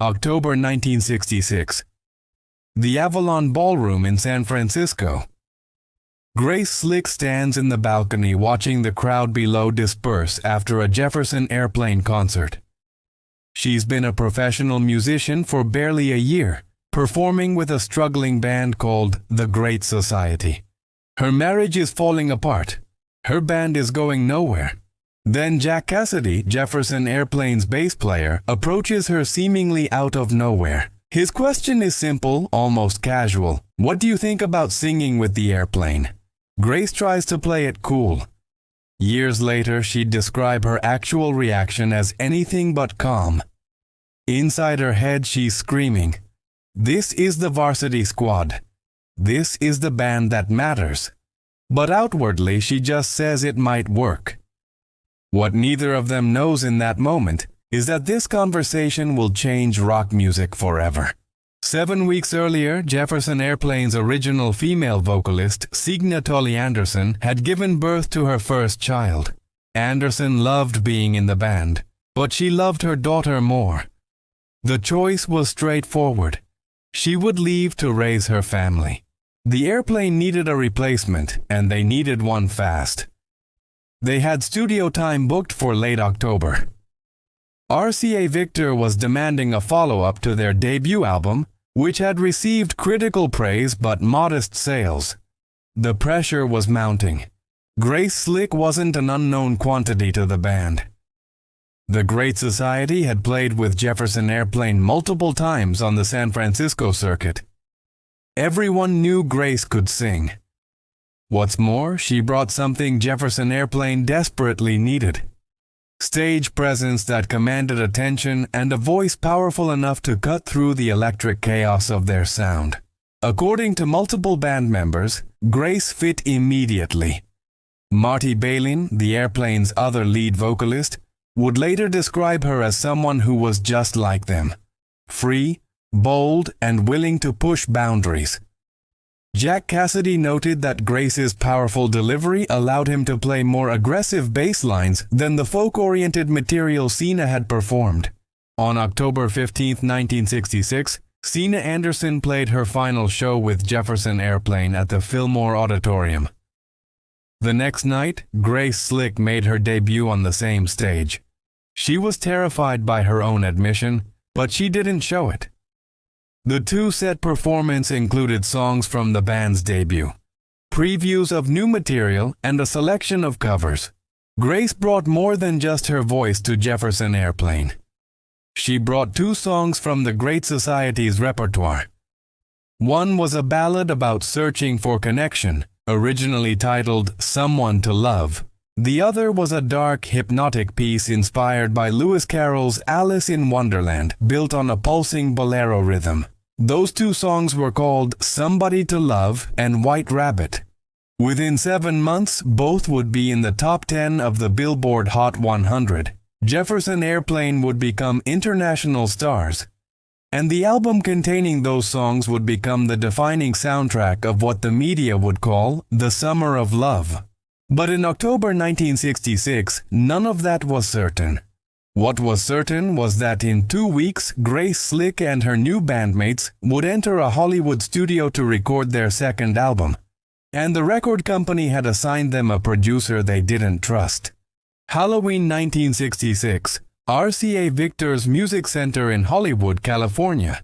October 1966. The Avalon Ballroom in San Francisco. Grace Slick stands in the balcony watching the crowd below disperse after a Jefferson Airplane concert. She's been a professional musician for barely a year, performing with a struggling band called The Great Society. Her marriage is falling apart. Her band is going nowhere. Then Jack Cassidy, Jefferson Airplane's bass player, approaches her seemingly out of nowhere. His question is simple, almost casual. What do you think about singing with the airplane? Grace tries to play it cool. Years later, she'd describe her actual reaction as anything but calm. Inside her head, she's screaming, "This is the varsity squad. This is the band that matters." But outwardly, she just says it might work. What neither of them knows in that moment is that this conversation will change rock music forever. 7 weeks earlier, Jefferson Airplane's original female vocalist, Signe Tully Anderson, had given birth to her first child. Anderson loved being in the band, but she loved her daughter more. The choice was straightforward. She would leave to raise her family. The airplane needed a replacement, and they needed one fast. They had studio time booked for late October. RCA Victor was demanding a follow-up to their debut album, which had received critical praise but modest sales. The pressure was mounting. Grace Slick wasn't an unknown quantity to the band. The Great Society had played with Jefferson Airplane multiple times on the San Francisco circuit. Everyone knew Grace could sing. What's more, she brought something Jefferson Airplane desperately needed: stage presence that commanded attention and a voice powerful enough to cut through the electric chaos of their sound. According to multiple band members, Grace fit immediately. Marty Balin, the airplane's other lead vocalist, would later describe her as someone who was just like them: free, bold, and willing to push boundaries. Jack Cassidy noted that Grace's powerful delivery allowed him to play more aggressive bass lines than the folk-oriented material Signe had performed. On October 15, 1966, Signe Anderson played her final show with Jefferson Airplane at the Fillmore Auditorium. The next night, Grace Slick made her debut on the same stage. She was terrified by her own admission, but she didn't show it. The two-set performance included songs from the band's debut, previews of new material, and a selection of covers. Grace brought more than just her voice to Jefferson Airplane. She brought 2 songs from the Great Society's repertoire. One was a ballad about searching for connection, originally titled "Someone to Love." The other was a dark, hypnotic piece inspired by Lewis Carroll's Alice in Wonderland, built on a pulsing bolero rhythm. Those 2 songs were called "Somebody to Love" and "White Rabbit." Within 7 months, both would be in the top 10 of the Billboard Hot 100. Jefferson Airplane would become international stars, and the album containing those songs would become the defining soundtrack of what the media would call the Summer of Love. But in October 1966, none of that was certain. What was certain was that in 2 weeks, Grace Slick and her new bandmates would enter a Hollywood studio to record their second album, and the record company had assigned them a producer they didn't trust. Halloween 1966, RCA Victor's Music Center in Hollywood, California.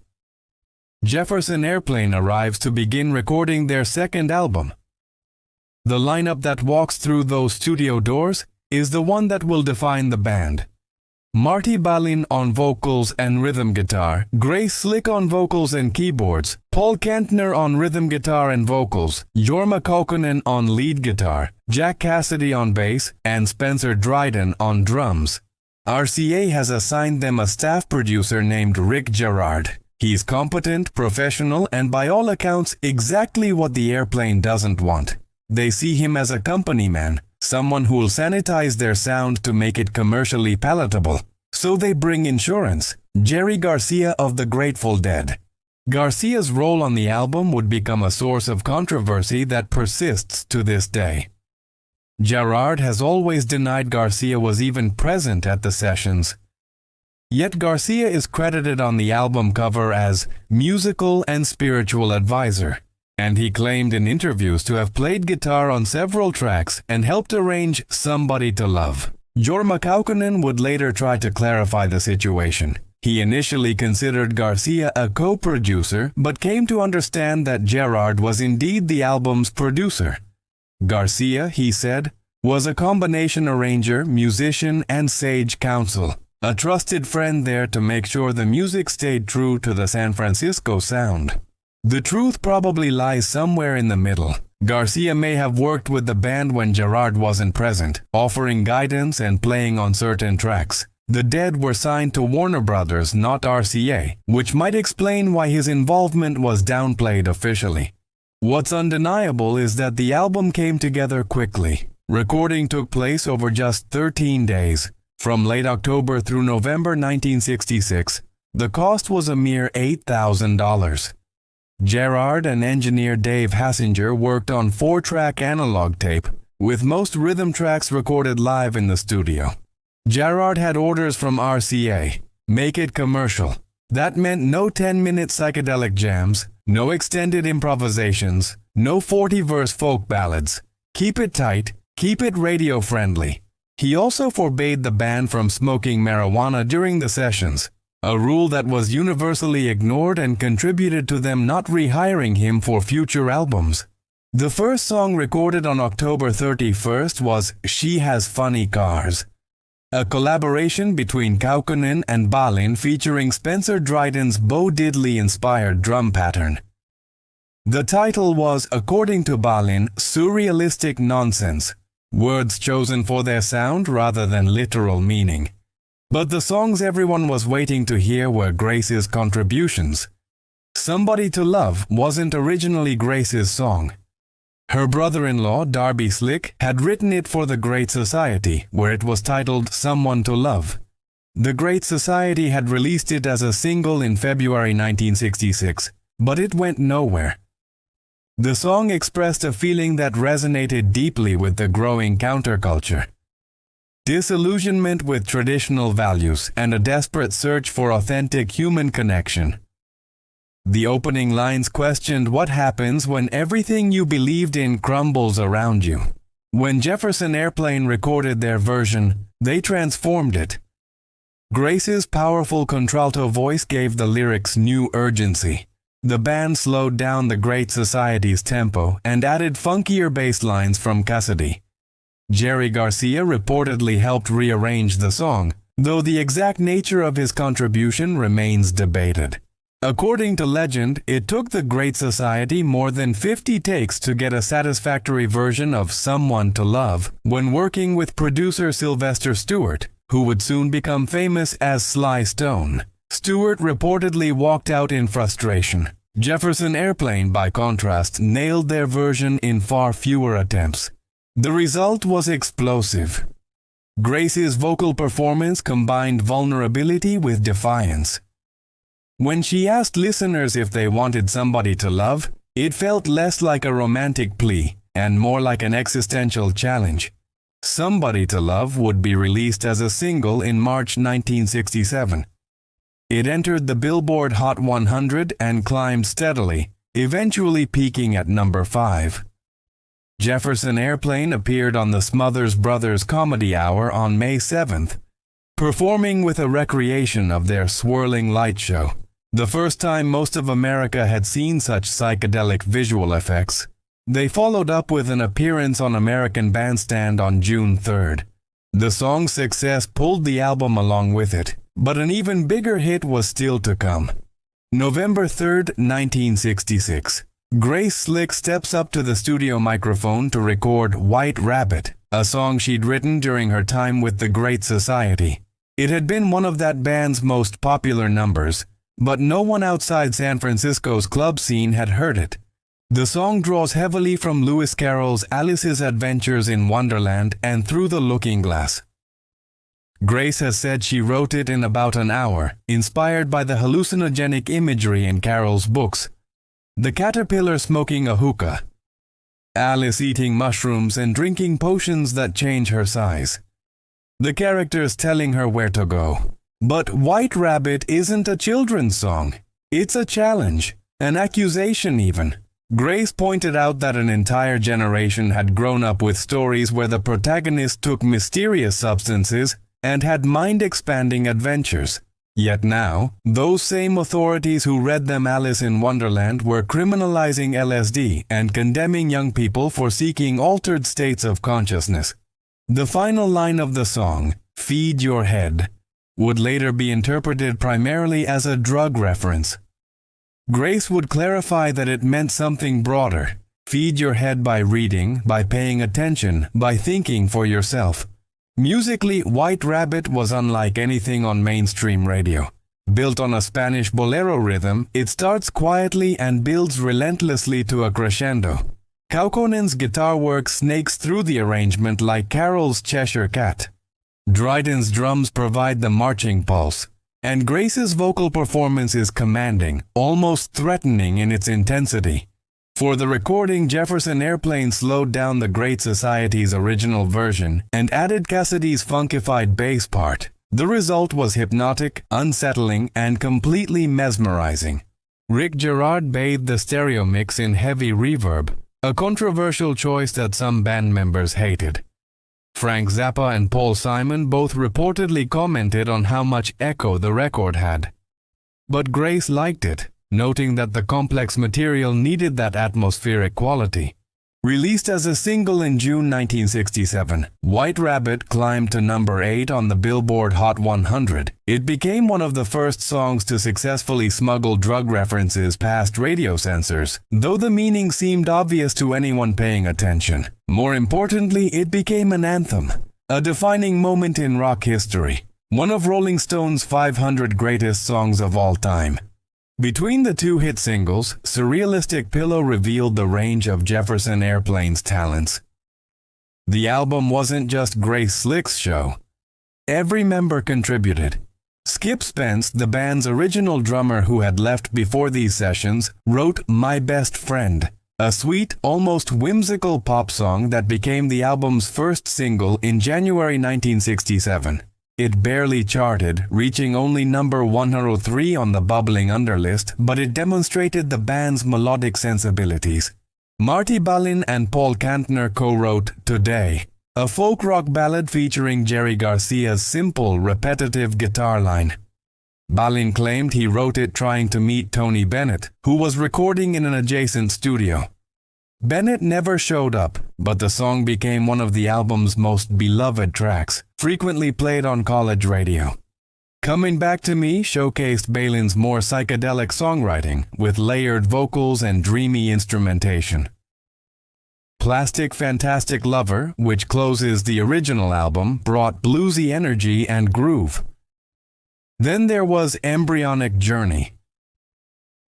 Jefferson Airplane arrives to begin recording their second album. The lineup that walks through those studio doors is the one that will define the band. Marty Balin on vocals and rhythm guitar, Grace Slick on vocals and keyboards, Paul Kantner on rhythm guitar and vocals, Jorma Kaukonen on lead guitar, Jack Cassidy on bass, and Spencer Dryden on drums. RCA has assigned them a staff producer named Rick Gerard. He's competent, professional, and by all accounts exactly what the airplane doesn't want. They see him as a company man, someone who'll sanitize their sound to make it commercially palatable. So they bring insurance, Jerry Garcia of the Grateful Dead. Garcia's role on the album would become a source of controversy that persists to this day. Gerard has always denied Garcia was even present at the sessions. Yet Garcia is credited on the album cover as musical and spiritual advisor, and he claimed in interviews to have played guitar on several tracks and helped arrange Somebody to Love. Jorma Kaukonen would later try to clarify the situation. He initially considered Garcia a co-producer, but came to understand that Gerard was indeed the album's producer. Garcia, he said, was a combination arranger, musician, and sage counsel, a trusted friend there to make sure the music stayed true to the San Francisco sound. The truth probably lies somewhere in the middle. Garcia may have worked with the band when Gerard wasn't present, offering guidance and playing on certain tracks. The Dead were signed to Warner Brothers, not RCA, which might explain why his involvement was downplayed officially. What's undeniable is that the album came together quickly. Recording took place over just 13 days. From late October through November 1966, the cost was a mere $8,000. Gerard and engineer Dave Hassinger worked on 4-track analog tape, with most rhythm tracks recorded live in the studio. Gerard had orders from RCA, make it commercial. That meant no 10-minute psychedelic jams, no extended improvisations, no 40-verse folk ballads. Keep it tight, keep it radio-friendly. He also forbade the band from smoking marijuana during the sessions, a rule that was universally ignored and contributed to them not rehiring him for future albums. The first song recorded on October 31st was She Has Funny Cars, a collaboration between Kaukonen and Balin featuring Spencer Dryden's Bo Diddley-inspired drum pattern. The title was, according to Balin, surrealistic nonsense, words chosen for their sound rather than literal meaning. But the songs everyone was waiting to hear were Grace's contributions. Somebody to Love wasn't originally Grace's song. Her brother-in-law, Darby Slick, had written it for the Great Society, where it was titled Someone to Love. The Great Society had released it as a single in February 1966, but it went nowhere. The song expressed a feeling that resonated deeply with the growing counterculture. Disillusionment with traditional values and a desperate search for authentic human connection. The opening lines questioned what happens when everything you believed in crumbles around you. When Jefferson Airplane recorded their version, they transformed it. Grace's powerful contralto voice gave the lyrics new urgency. The band slowed down the Great Society's tempo and added funkier bass lines from Cassidy. Jerry Garcia reportedly helped rearrange the song, though the exact nature of his contribution remains debated. According to legend, it took the Great Society more than 50 takes to get a satisfactory version of Someone to Love when working with producer Sylvester Stewart, who would soon become famous as Sly Stone. Stewart reportedly walked out in frustration. Jefferson Airplane, by contrast, nailed their version in far fewer attempts. The result was explosive. Grace's vocal performance combined vulnerability with defiance. When she asked listeners if they wanted somebody to love, it felt less like a romantic plea and more like an existential challenge. Somebody to Love would be released as a single in March 1967. It entered the Billboard Hot 100 and climbed steadily, eventually peaking at number 5. Jefferson Airplane appeared on the Smothers Brothers Comedy Hour on May 7th, performing with a recreation of their swirling light show. The first time most of America had seen such psychedelic visual effects. They followed up with an appearance on American Bandstand on June 3rd. The song's success pulled the album along with it, but an even bigger hit was still to come. November 3rd, 1966. Grace Slick steps up to the studio microphone to record White Rabbit, a song she'd written during her time with the Great Society. It had been one of that band's most popular numbers, but no one outside San Francisco's club scene had heard it. The song draws heavily from Lewis Carroll's Alice's Adventures in Wonderland and Through the Looking Glass. Grace has said she wrote it in about an hour, inspired by the hallucinogenic imagery in Carroll's books. The caterpillar smoking a hookah, Alice eating mushrooms and drinking potions that change her size, the characters telling her where to go. But White Rabbit isn't a children's song. It's a challenge, an accusation even. Grace pointed out that an entire generation had grown up with stories where the protagonist took mysterious substances and had mind-expanding adventures. Yet now, those same authorities who read them Alice in Wonderland were criminalizing LSD and condemning young people for seeking altered states of consciousness. The final line of the song, "Feed Your Head," would later be interpreted primarily as a drug reference. Grace would clarify that it meant something broader. Feed your head by reading, by paying attention, by thinking for yourself. Musically, White Rabbit was unlike anything on mainstream radio. Built on a Spanish bolero rhythm, it starts quietly and builds relentlessly to a crescendo. Kaukonen's guitar work snakes through the arrangement like Carol's Cheshire Cat. Dryden's drums provide the marching pulse, and Grace's vocal performance is commanding, almost threatening in its intensity. For the recording, Jefferson Airplane slowed down the Great Society's original version and added Cassidy's funkified bass part. The result was hypnotic, unsettling, and completely mesmerizing. Rick Gerard bathed the stereo mix in heavy reverb, a controversial choice that some band members hated. Frank Zappa and Paul Simon both reportedly commented on how much echo the record had. But Grace liked it, noting that the complex material needed that atmospheric quality. Released as a single in June 1967, White Rabbit climbed to number 8 on the Billboard Hot 100. It became one of the first songs to successfully smuggle drug references past radio censors, though the meaning seemed obvious to anyone paying attention. More importantly, it became an anthem, a defining moment in rock history, one of Rolling Stone's 500 greatest songs of all time. Between the two hit singles, Surrealistic Pillow revealed the range of Jefferson Airplane's talents. The album wasn't just Grace Slick's show. Every member contributed. Skip Spence, the band's original drummer who had left before these sessions, wrote My Best Friend, a sweet, almost whimsical pop song that became the album's first single in January 1967. It barely charted, reaching only number 103 on the bubbling underlist, but it demonstrated the band's melodic sensibilities. Marty Balin and Paul Kantner co-wrote Today, a folk rock ballad featuring Jerry Garcia's simple, repetitive guitar line. Balin claimed he wrote it trying to meet Tony Bennett, who was recording in an adjacent studio. Bennett never showed up, but the song became one of the album's most beloved tracks, frequently played on college radio. Coming Back to Me showcased Balin's more psychedelic songwriting, with layered vocals and dreamy instrumentation. Plastic Fantastic Lover, which closes the original album, brought bluesy energy and groove. Then there was Embryonic Journey.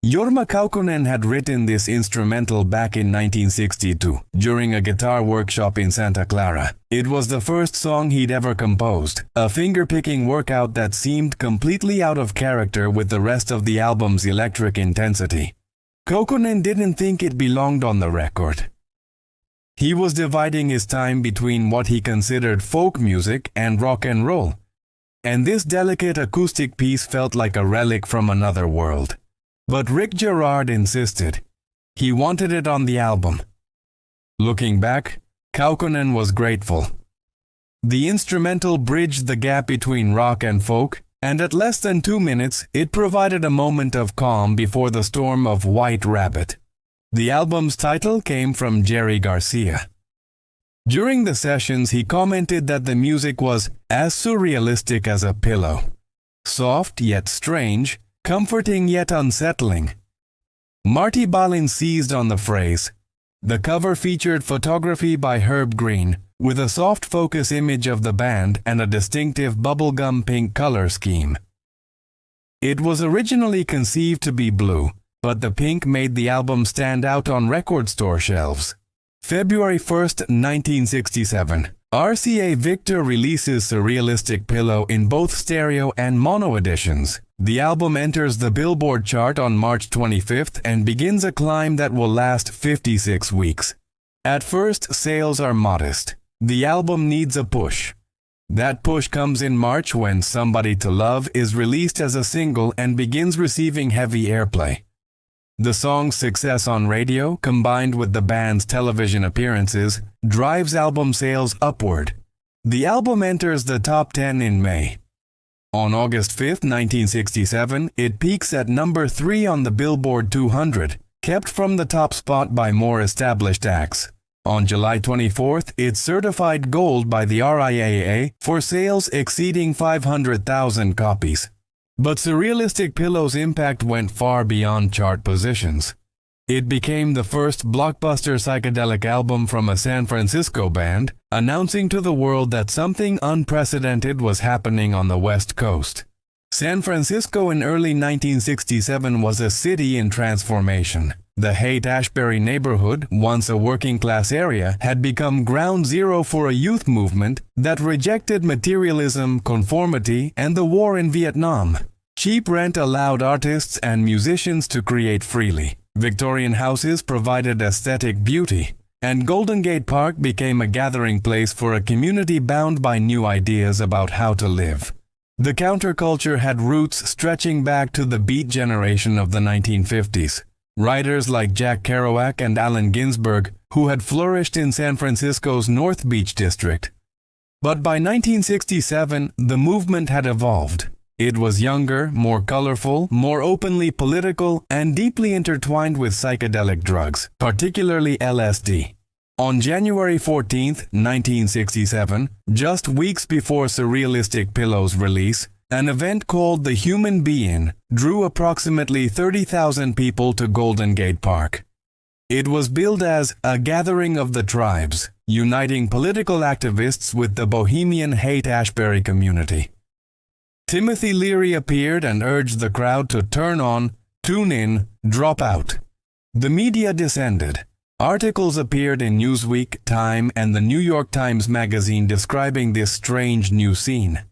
Jorma Kaukonen had written this instrumental back in 1962, during a guitar workshop in Santa Clara. It was the first song he'd ever composed, a finger-picking workout that seemed completely out of character with the rest of the album's electric intensity. Kaukonen didn't think it belonged on the record. He was dividing his time between what he considered folk music and rock and roll, and this delicate acoustic piece felt like a relic from another world. But Rick Gerard insisted. He wanted it on the album. Looking back, Kaukonen was grateful. The instrumental bridged the gap between rock and folk, and at less than 2 minutes, it provided a moment of calm before the storm of White Rabbit. The album's title came from Jerry Garcia. During the sessions, he commented that the music was as surrealistic as a pillow. Soft yet strange, comforting yet unsettling. Marty Balin seized on the phrase. The cover featured photography by Herb Green, with a soft focus image of the band and a distinctive bubblegum pink color scheme. It was originally conceived to be blue, but the pink made the album stand out on record store shelves. February 1st, 1967. RCA Victor releases Surrealistic Pillow in both stereo and mono editions. The album enters the Billboard chart on March 25th and begins a climb that will last 56 weeks. At first, sales are modest. The album needs a push. That push comes in March when Somebody to Love is released as a single and begins receiving heavy airplay. The song's success on radio, combined with the band's television appearances, drives album sales upward. The album enters the top 10 in May. On August 5, 1967, it peaks at number 3 on the Billboard 200, kept from the top spot by more established acts. On July 24th, it's certified gold by the RIAA for sales exceeding 500,000 copies. But Surrealistic Pillow's impact went far beyond chart positions. It became the first blockbuster psychedelic album from a San Francisco band, announcing to the world that something unprecedented was happening on the West Coast. San Francisco in early 1967 was a city in transformation. The Haight-Ashbury neighborhood, once a working-class area, had become ground zero for a youth movement that rejected materialism, conformity, and the war in Vietnam. Cheap rent allowed artists and musicians to create freely. Victorian houses provided aesthetic beauty, and Golden Gate Park became a gathering place for a community bound by new ideas about how to live. The counterculture had roots stretching back to the Beat generation of the 1950s. Writers like Jack Kerouac and Allen Ginsberg, who had flourished in San Francisco's North Beach district. But by 1967, the movement had evolved. It was younger, more colorful, more openly political, and deeply intertwined with psychedelic drugs, particularly LSD. On January 14, 1967, just weeks before Surrealistic Pillow's release, an event called The Human Be-In drew approximately 30,000 people to Golden Gate Park. It was billed as a gathering of the tribes, uniting political activists with the bohemian Haight-Ashbury community. Timothy Leary appeared and urged the crowd to turn on, tune in, drop out. The media descended. Articles appeared in Newsweek, Time, and the New York Times Magazine describing this strange new scene.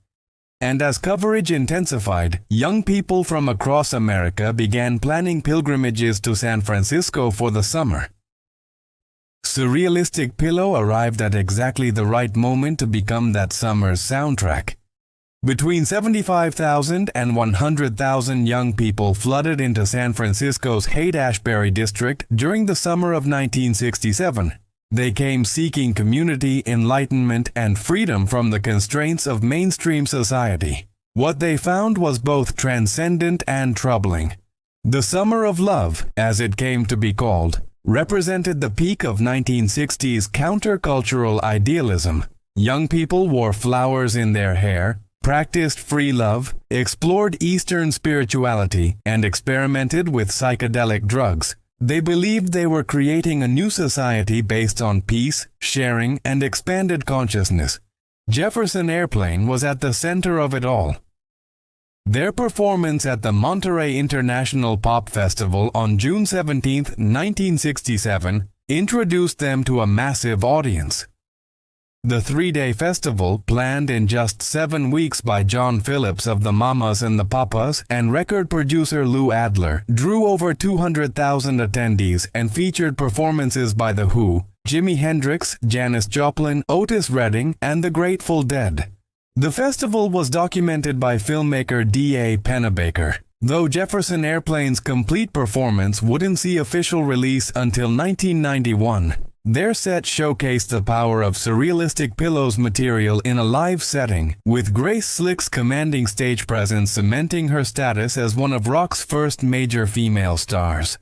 And as coverage intensified, young people from across America began planning pilgrimages to San Francisco for the summer. Surrealistic Pillow arrived at exactly the right moment to become that summer's soundtrack. Between 75,000 and 100,000 young people flooded into San Francisco's Haight-Ashbury district during the summer of 1967. They came seeking community, enlightenment, and freedom from the constraints of mainstream society. What they found was both transcendent and troubling. The Summer of Love, as it came to be called, represented the peak of 1960s countercultural idealism. Young people wore flowers in their hair, practiced free love, explored Eastern spirituality, and experimented with psychedelic drugs. They believed they were creating a new society based on peace, sharing, and expanded consciousness. Jefferson Airplane was at the center of it all. Their performance at the Monterey International Pop Festival on June 17, 1967, introduced them to a massive audience. The three-day festival, planned in just 7 weeks by John Phillips of the Mamas and the Papas and record producer Lou Adler, drew over 200,000 attendees and featured performances by The Who, Jimi Hendrix, Janis Joplin, Otis Redding, and the Grateful Dead. The festival was documented by filmmaker D.A. Pennebaker, though Jefferson Airplane's complete performance wouldn't see official release until 1991. Their set showcased the power of Surrealistic Pillow's material in a live setting, with Grace Slick's commanding stage presence cementing her status as one of rock's first major female stars.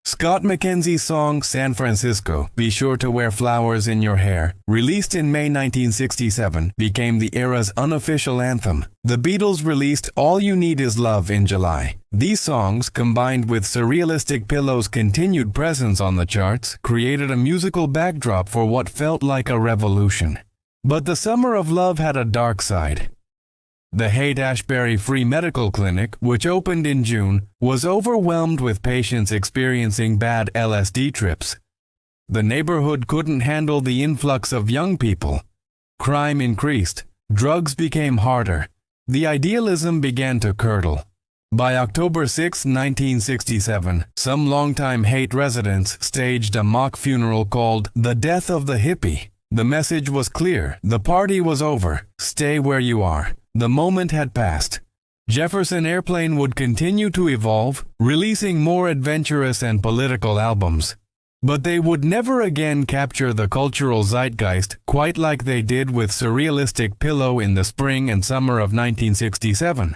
Scott McKenzie's song San Francisco, Be Sure to Wear Flowers in Your Hair, released in May 1967, became the era's unofficial anthem. The Beatles released All You Need Is Love in July. These songs, combined with Surrealistic Pillow's continued presence on the charts, created a musical backdrop for what felt like a revolution. But the Summer of Love had a dark side. The Haight-Ashbury Free Medical Clinic, which opened in June, was overwhelmed with patients experiencing bad LSD trips. The neighborhood couldn't handle the influx of young people. Crime increased. Drugs became harder. The idealism began to curdle. By October 6, 1967, some longtime Haight residents staged a mock funeral called The Death of the Hippie. The message was clear. The party was over. Stay where you are. The moment had passed. Jefferson Airplane would continue to evolve, releasing more adventurous and political albums. But they would never again capture the cultural zeitgeist quite like they did with Surrealistic Pillow in the spring and summer of 1967.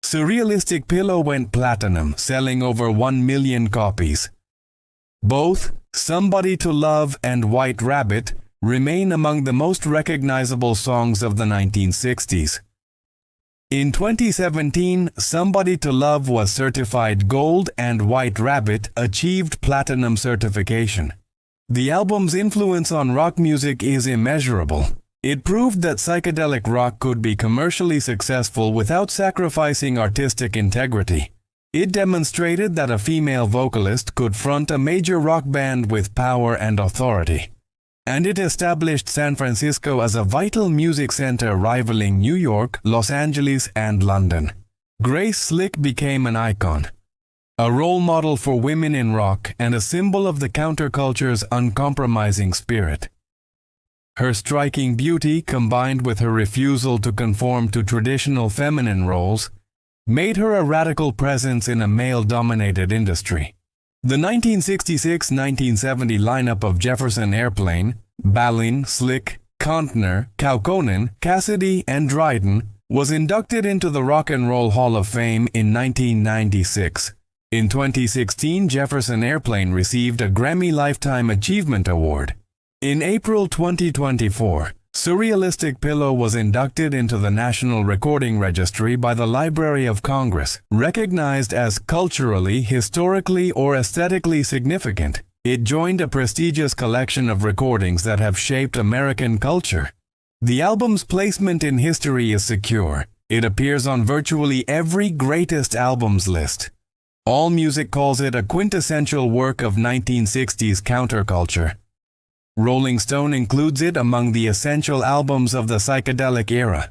Surrealistic Pillow went platinum, selling over 1 million copies. Both Somebody to Love and White Rabbit remain among the most recognizable songs of the 1960s. In 2017, Somebody to Love was certified gold and White Rabbit achieved platinum certification. The album's influence on rock music is immeasurable. It proved that psychedelic rock could be commercially successful without sacrificing artistic integrity. It demonstrated that a female vocalist could front a major rock band with power and authority. And it established San Francisco as a vital music center rivaling New York, Los Angeles, and London. Grace Slick became an icon, a role model for women in rock and a symbol of the counterculture's uncompromising spirit. Her striking beauty, combined with her refusal to conform to traditional feminine roles, made her a radical presence in a male-dominated industry. The 1966-1970 lineup of Jefferson Airplane, Balin, Slick, Kontner, Kaukonen, Cassidy, and Dryden was inducted into the Rock and Roll Hall of Fame in 1996. In 2016, Jefferson Airplane received a Grammy Lifetime Achievement Award. In April 2024, Surrealistic Pillow was inducted into the National Recording Registry by the Library of Congress. Recognized as culturally, historically, or aesthetically significant, it joined a prestigious collection of recordings that have shaped American culture. The album's placement in history is secure. It appears on virtually every greatest albums list. AllMusic calls it a quintessential work of 1960s counterculture. Rolling Stone includes it among the essential albums of the psychedelic era.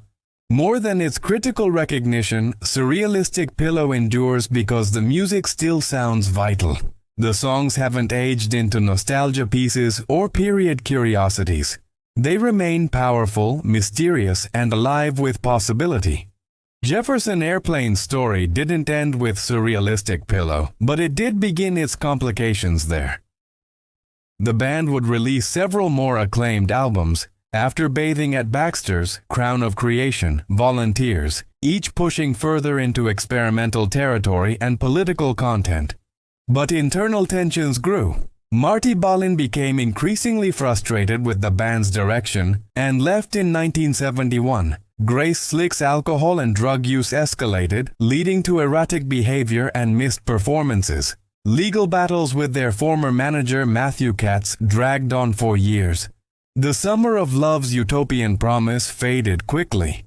More than its critical recognition, Surrealistic Pillow endures because the music still sounds vital. The songs haven't aged into nostalgia pieces or period curiosities. They remain powerful, mysterious, and alive with possibility. Jefferson Airplane's story didn't end with Surrealistic Pillow, but it did begin its complications there. The band would release several more acclaimed albums after bathing at Baxter's, Crown of Creation, Volunteers, each pushing further into experimental territory and political content. But internal tensions grew. Marty Balin became increasingly frustrated with the band's direction and left in 1971. Grace Slick's alcohol and drug use escalated, leading to erratic behavior and missed performances. Legal battles with their former manager Matthew Katz dragged on for years. The summer of love's utopian promise faded quickly.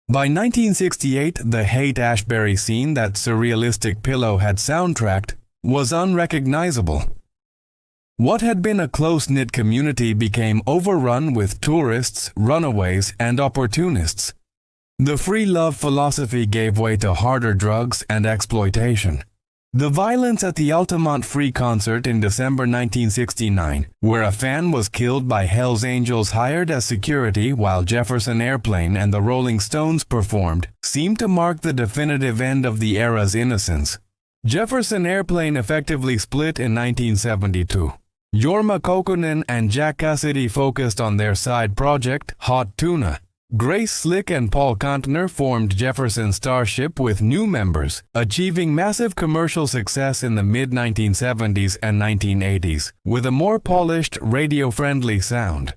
By 1968, the Haight-Ashbury scene that Surrealistic Pillow had soundtracked was unrecognizable. What had been a close-knit community became overrun with tourists, runaways, and opportunists. The free love philosophy gave way to harder drugs and exploitation. The violence at the Altamont Free concert in December 1969, where a fan was killed by Hell's Angels hired as security while Jefferson Airplane and the Rolling Stones performed, seemed to mark the definitive end of the era's innocence. Jefferson Airplane effectively split in 1972. Jorma Kaukonen and Jack Cassidy focused on their side project, Hot Tuna. Grace Slick and Paul Kontner formed Jefferson Starship with new members, achieving massive commercial success in the mid-1970s and 1980s, with a more polished, radio-friendly sound.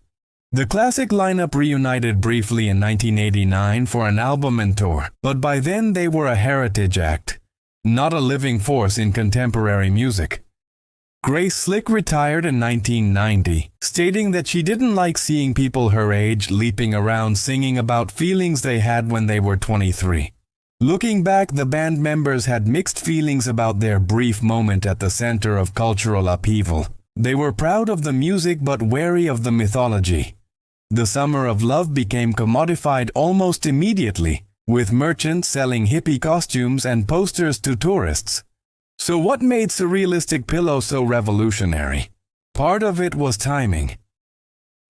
The classic lineup reunited briefly in 1989 for an album and tour, but by then they were a heritage act, not a living force in contemporary music. Grace Slick retired in 1990, stating that she didn't like seeing people her age leaping around singing about feelings they had when they were 23. Looking back, the band members had mixed feelings about their brief moment at the center of cultural upheaval. They were proud of the music but wary of the mythology. The Summer of Love became commodified almost immediately, with merchants selling hippie costumes and posters to tourists. So what made Surrealistic Pillow so revolutionary? Part of it was timing.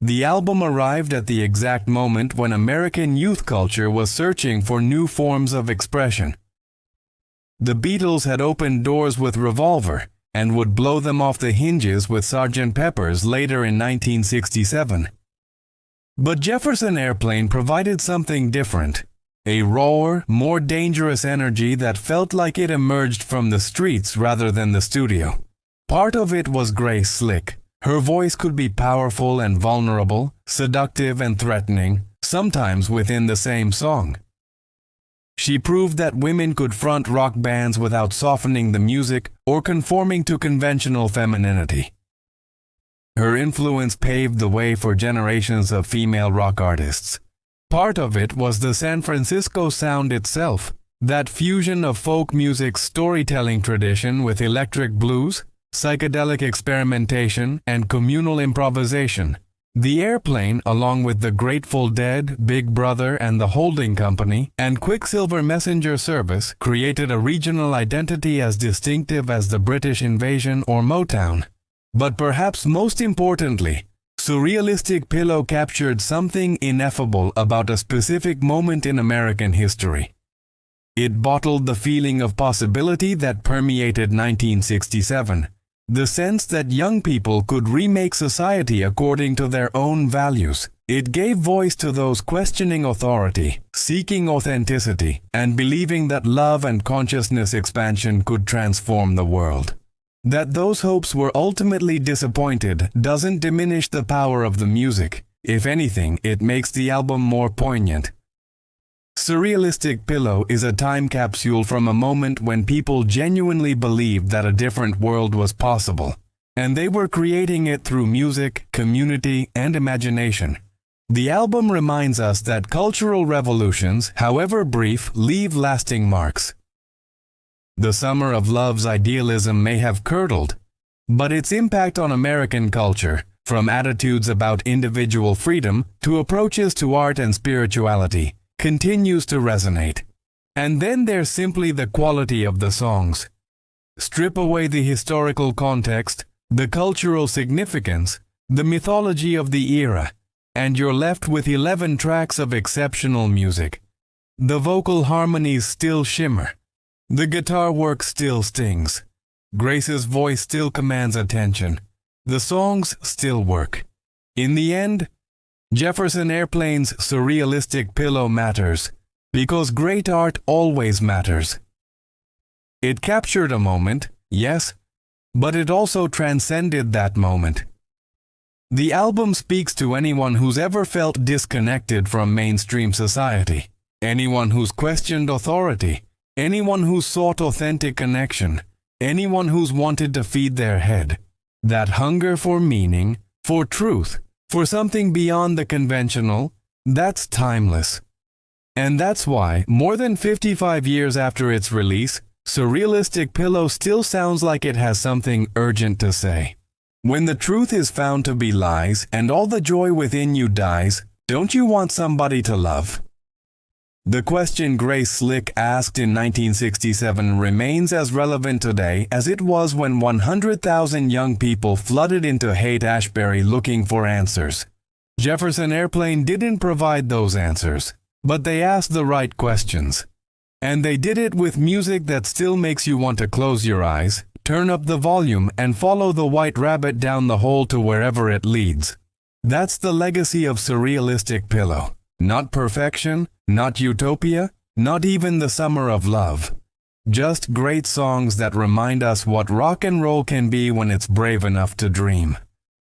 The album arrived at the exact moment when American youth culture was searching for new forms of expression. The Beatles had opened doors with Revolver and would blow them off the hinges with Sgt. Pepper's later in 1967. But Jefferson Airplane provided something different, a rawer, more dangerous energy that felt like it emerged from the streets rather than the studio. Part of it was Grace Slick. Her voice could be powerful and vulnerable, seductive and threatening, sometimes within the same song. She proved that women could front rock bands without softening the music or conforming to conventional femininity. Her influence paved the way for generations of female rock artists. Part of it was the San Francisco sound itself, that fusion of folk music's storytelling tradition with electric blues, psychedelic experimentation, and communal improvisation. The Airplane, along with the Grateful Dead, Big Brother and the Holding Company, and Quicksilver Messenger Service, created a regional identity as distinctive as the British Invasion or Motown. But perhaps most importantly, Surrealistic Pillow captured something ineffable about a specific moment in American history. It bottled the feeling of possibility that permeated 1967. The sense that young people could remake society according to their own values. It gave voice to those questioning authority, seeking authenticity, and believing that love and consciousness expansion could transform the world. That those hopes were ultimately disappointed doesn't diminish the power of the music. If anything, it makes the album more poignant. Surrealistic Pillow is a time capsule from a moment when people genuinely believed that a different world was possible, and they were creating it through music, community, and imagination. The album reminds us that cultural revolutions, however brief, leave lasting marks. The Summer of Love's idealism may have curdled, but its impact on American culture, from attitudes about individual freedom to approaches to art and spirituality, continues to resonate. And then there's simply the quality of the songs. Strip away the historical context, the cultural significance, the mythology of the era, and you're left with 11 tracks of exceptional music. The vocal harmonies still shimmer. The guitar work still stings. Grace's voice still commands attention. The songs still work. In the end, Jefferson Airplane's Surrealistic Pillow matters, because great art always matters. It captured a moment, yes, but it also transcended that moment. The album speaks to anyone who's ever felt disconnected from mainstream society, anyone who's questioned authority, anyone who's sought authentic connection, anyone who's wanted to feed their head. That hunger for meaning, for truth, for something beyond the conventional, that's timeless. And that's why, more than 55 years after its release, Surrealistic Pillow still sounds like it has something urgent to say. When the truth is found to be lies and all the joy within you dies, don't you want somebody to love? The question Grace Slick asked in 1967 remains as relevant today as it was when 100,000 young people flooded into Haight-Ashbury looking for answers. Jefferson Airplane didn't provide those answers, but they asked the right questions. And they did it with music that still makes you want to close your eyes, turn up the volume, and follow the white rabbit down the hole to wherever it leads. That's the legacy of Surrealistic Pillow. Not perfection, not utopia, not even the summer of love. Just great songs that remind us what rock and roll can be when it's brave enough to dream.